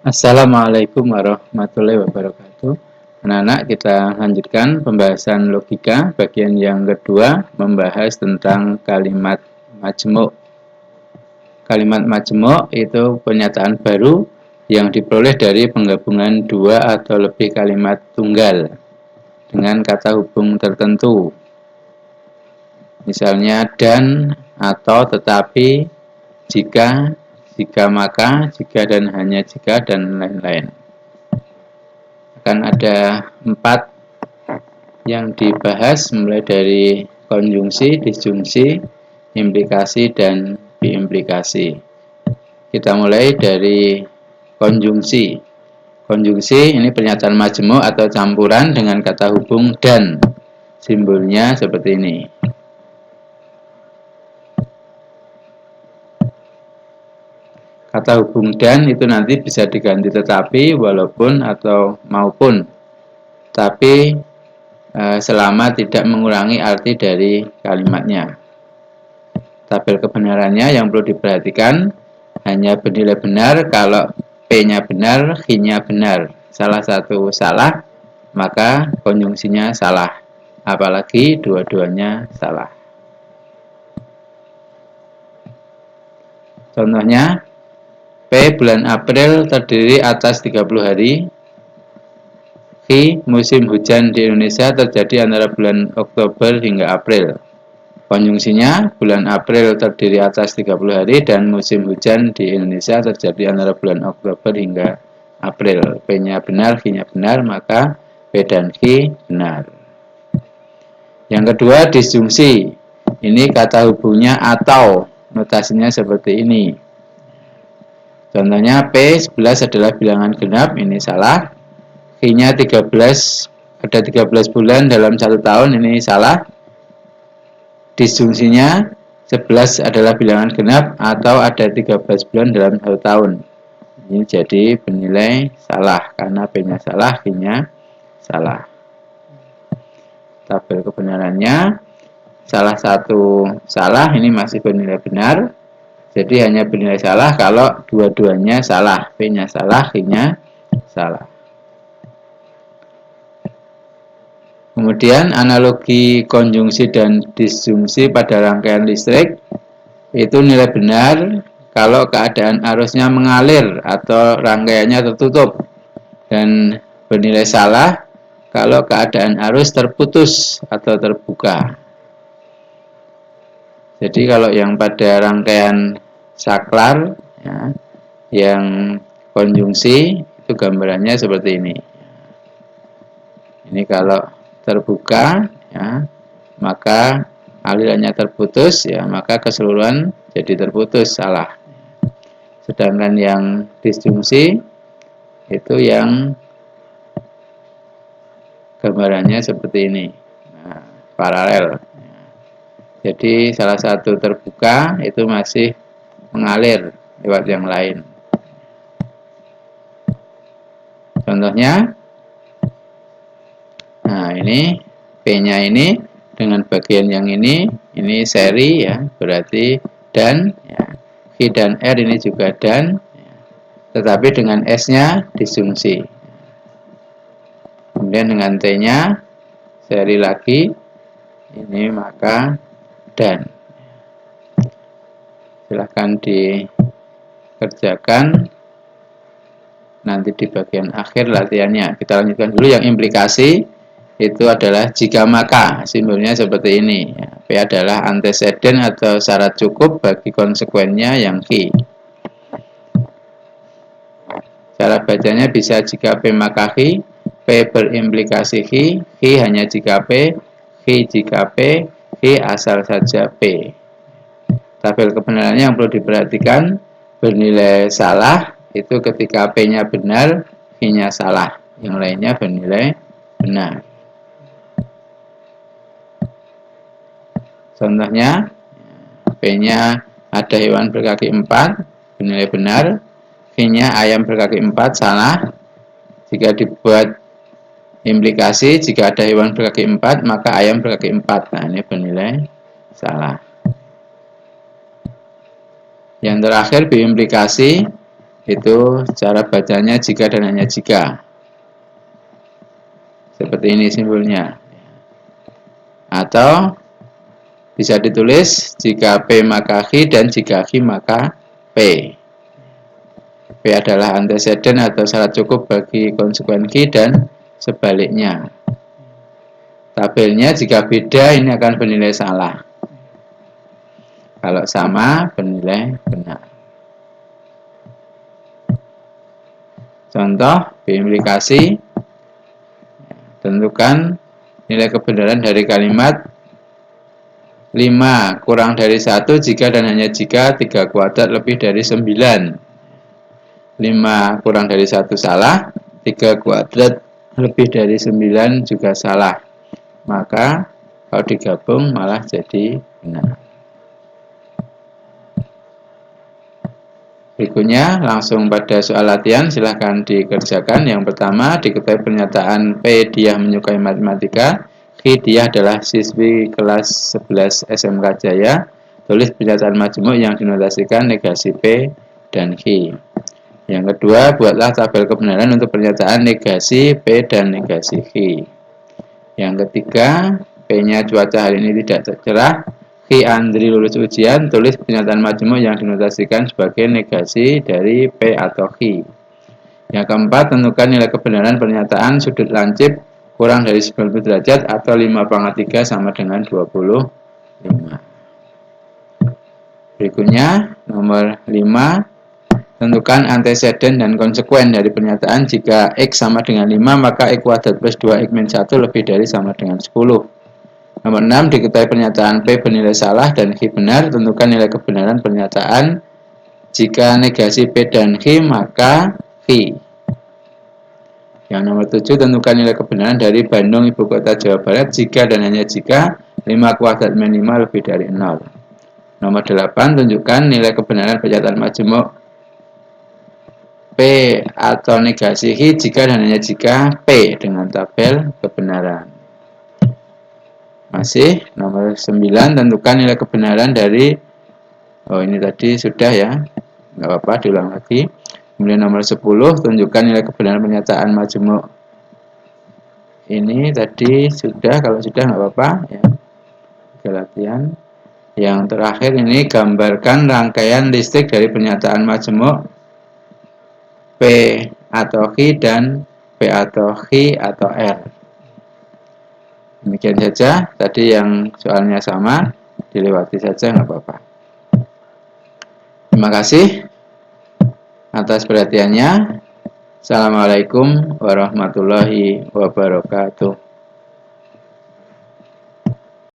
Assalamualaikum warahmatullahi wabarakatuh. Anak-anak, kita lanjutkan pembahasan logika bagian yang kedua, membahas tentang kalimat majmuk. Kalimat majmuk itu pernyataan baru yang diperoleh dari penggabungan dua atau lebih kalimat tunggal dengan kata hubung tertentu. Misalnya dan, atau, tetapi, jika, jika maka, jika dan hanya jika, dan lain-lain. Akan ada 4 yang dibahas, mulai dari konjungsi, disjungsi, implikasi, dan biimplikasi. Kita mulai dari konjungsi. Konjungsi ini pernyataan majmuk atau campuran dengan kata hubung dan. Simbolnya seperti ini. Kata hubung dan itu nanti bisa diganti tetapi, walaupun, atau maupun. Tapi selama tidak mengurangi arti dari kalimatnya. Tabel kebenarannya yang perlu diperhatikan hanya bernilai benar kalau P-nya benar, Q-nya benar. Salah satu salah, maka konjungsinya salah. Apalagi dua-duanya salah. Contohnya, P bulan April terdiri atas 30 hari. Q musim hujan di Indonesia terjadi antara bulan Oktober hingga April. Konjungsinya, bulan April terdiri atas 30 hari dan musim hujan di Indonesia terjadi antara bulan Oktober hingga April. P-nya benar, Q-nya benar, maka P dan Q benar. Yang kedua, disjungsi. Ini kata hubungnya atau, notasinya seperti ini. Contohnya P11 adalah bilangan genap, ini salah. Q-nya 13, ada 13 bulan dalam 1 tahun, ini salah. Disjungsinya 11 adalah bilangan genap atau ada 13 bulan dalam 1 tahun. Ini jadi bernilai salah karena P-nya salah, Q-nya salah. Tabel kebenarannya, salah satu salah, ini masih bernilai benar. Jadi hanya bernilai salah kalau dua-duanya salah. P-nya salah, Q-nya salah. Kemudian analogi konjungsi dan disjungsi pada rangkaian listrik itu nilai benar kalau keadaan arusnya mengalir atau rangkaiannya tertutup, dan bernilai salah kalau keadaan arus terputus atau terbuka. Jadi kalau yang pada rangkaian saklar ya, yang konjungsi itu gambarannya seperti ini. Ini kalau terbuka ya, maka alirannya terputus ya, maka keseluruhan jadi terputus, salah. Sedangkan yang disjungsi itu yang gambarannya seperti ini, nah, paralel. Jadi salah satu terbuka itu masih mengalir lewat yang lain. Contohnya, nah ini P-nya ini dengan bagian yang ini seri ya, berarti dan ya. Q dan R ini juga dan, ya. Tetapi dengan S-nya disjungsi. Kemudian dengan T-nya seri lagi, ini maka dan. Silahkan dikerjakan nanti di bagian akhir latihannya. Kita lanjutkan dulu yang implikasi. Itu adalah jika maka, simbolnya seperti ini. P adalah anteseden atau syarat cukup bagi konsekuennya yang Q. Cara bacanya bisa jika P maka Q, P berimplikasi Q, Q hanya jika P, Q jika P, Q asal saja P. Tabel kebenarannya yang perlu diperhatikan, bernilai salah itu ketika P-nya benar, Q-nya salah. Yang lainnya bernilai benar. Contohnya, P-nya ada hewan berkaki 4, bernilai benar. Q-nya ayam berkaki 4, salah. Jika dibuat implikasi, jika ada hewan berkaki 4, maka ayam berkaki 4. Nah, ini bernilai salah. Yang terakhir, biimplikasi. Itu cara bacanya jika dan hanya jika. Seperti ini simbolnya. Atau bisa ditulis jika P maka Q dan jika Q maka P. P adalah anteseden atau syarat cukup bagi konsekuen Q dan sebaliknya. Tabelnya jika beda ini akan bernilai salah. Kalau sama bernilai benar. Contoh implikasi, tentukan nilai kebenaran dari kalimat 5 kurang dari 1 jika dan hanya jika 3 kuadrat lebih dari 9. 5 kurang dari 1 salah, 3 kuadrat lebih dari 9 juga salah. Maka kalau digabung malah jadi benar. Berikutnya langsung pada soal latihan, silahkan dikerjakan. Yang pertama, diketahui pernyataan P dia menyukai matematika. Q dia adalah siswi kelas 11 SMK Jaya. Tulis pernyataan majemuk yang dinotasikan negasi P dan Q. Yang kedua, buatlah tabel kebenaran untuk pernyataan negasi P dan negasi Q. Yang ketiga, P-nya cuaca hari ini tidak cerah. Q Andri lulus ujian, tulis pernyataan majemuk yang dinotasikan sebagai negasi dari P atau Q. Yang keempat, tentukan nilai kebenaran pernyataan sudut lancip kurang dari 90 derajat atau 5/3 sama dengan 25. Berikutnya, nomor 5. Tentukan anteseden dan konsekuen dari pernyataan jika X sama dengan 5, maka X kuadrat plus 2X min 1 lebih dari sama dengan 10. Nomor 6, diketahui pernyataan P bernilai salah dan Q benar. Tentukan nilai kebenaran pernyataan jika negasi P dan Q, maka Q. Yang nomor 7, tentukan nilai kebenaran dari Bandung, ibu kota Jawa Barat, jika dan hanya jika 5 kuadrat min 5 lebih dari 0. Nomor 8, tunjukkan nilai kebenaran pernyataan majemuk P atau negasi Q jika dan hanya jika P dengan tabel kebenaran. Masih nomor 9, tentukan nilai kebenaran dari ini tadi sudah ya, nggak apa-apa diulang lagi. Kemudian nomor 10, tunjukkan nilai kebenaran pernyataan majemuk. Ini tadi sudah, kalau sudah nggak apa-apa ya. Latihan. Yang terakhir ini gambarkan rangkaian listrik dari pernyataan majemuk P atau Q dan P atau Q atau R. Demikian saja, tadi yang soalnya sama, dilewati saja nggak apa-apa. Terima kasih atas perhatiannya. Assalamualaikum warahmatullahi wabarakatuh.